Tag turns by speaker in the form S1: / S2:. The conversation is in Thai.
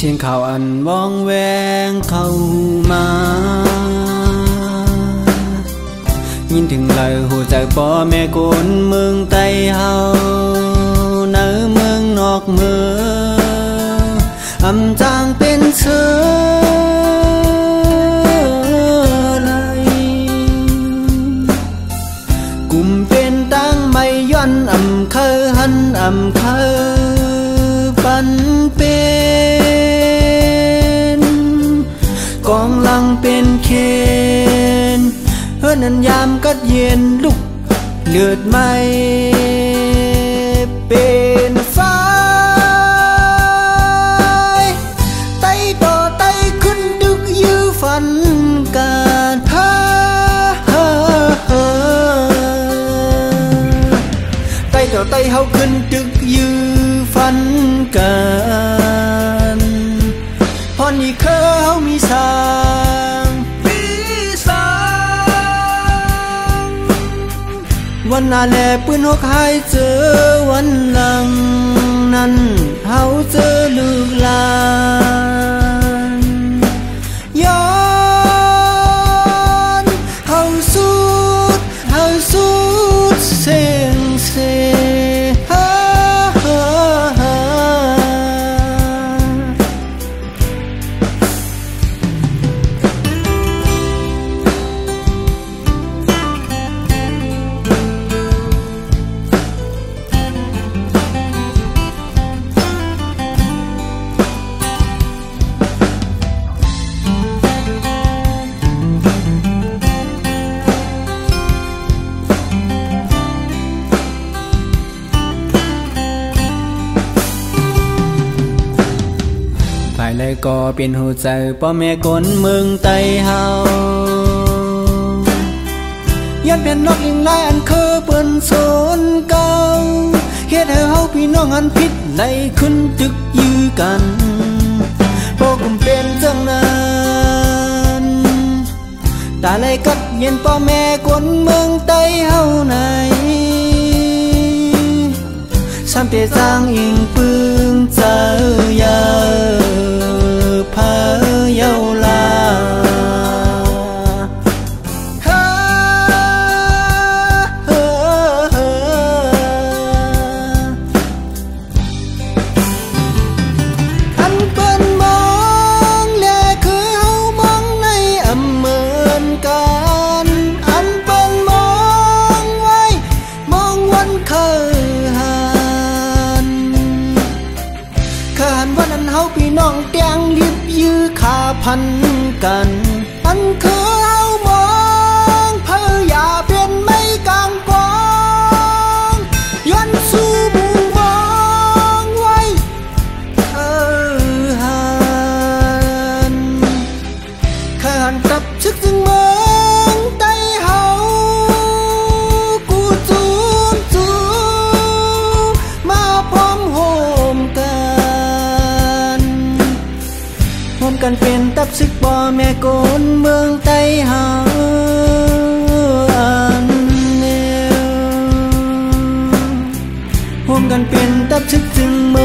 S1: สียงข่าวอันว่องแวงเข้ามายินถึงเลยหูจากพ่อแม่คนเมืองไต้เฮาในเมืองนอกเมืองอำจางเป็นเสือเลยกุมเป็นตั้งไม่ย้อนอำเคยหันอำเคยปันเป็นกองลังเป็นเคนเฮือนันยามกัดเย็นลุกเลือดไม่เป็นไฟไต่ต่อไต่ขึ้นดึกยื้อฝันการไต่ต่อไต่เฮาขึ้นดึกยื้อฝันกันพอนี่เคยเฮามีสางวันนาแลปืนหกหายเจอวันหลังนั้นเฮาเจอลูกหลานย้อนเฮาสุดเสียงเสียเลยก็เป็นหัวใจพ่อแม่คนเมืองไต้เฮายันเป็นนกยิงลายอันเคยเปิ้นโซนเก่าเฮ็ดให้เฮาพี่น้องอันผิดในขึ้นตึกยื้อกันบ่กุมเป็นจังนั้นตาเลยกัดเย็นพ่อแม่คนเมืองไต้เฮาไหนซ้ำเตจางอิงปึงเจอยาพาเยาลาอันเปิ้นมองแลคือเฮามองในอำเมินกันอันเปิ้นมองไว้มองวันเคยวันนั้นเฮาพี่น้องเตียงรีบยื้อขาพันกันอันคือเฮามองเพื่ออย่าเป็นไม่กลางกองย้อนสู่มุมมองไว้หันกลับชึกจึงเมืองไต้เฮากูจูมาพร้อมโฮมกันเป็นตับซึกบ่แม่คนเมืองไต้เฮาอันแนวร่วมกันเป็นตับซึกจึงเมื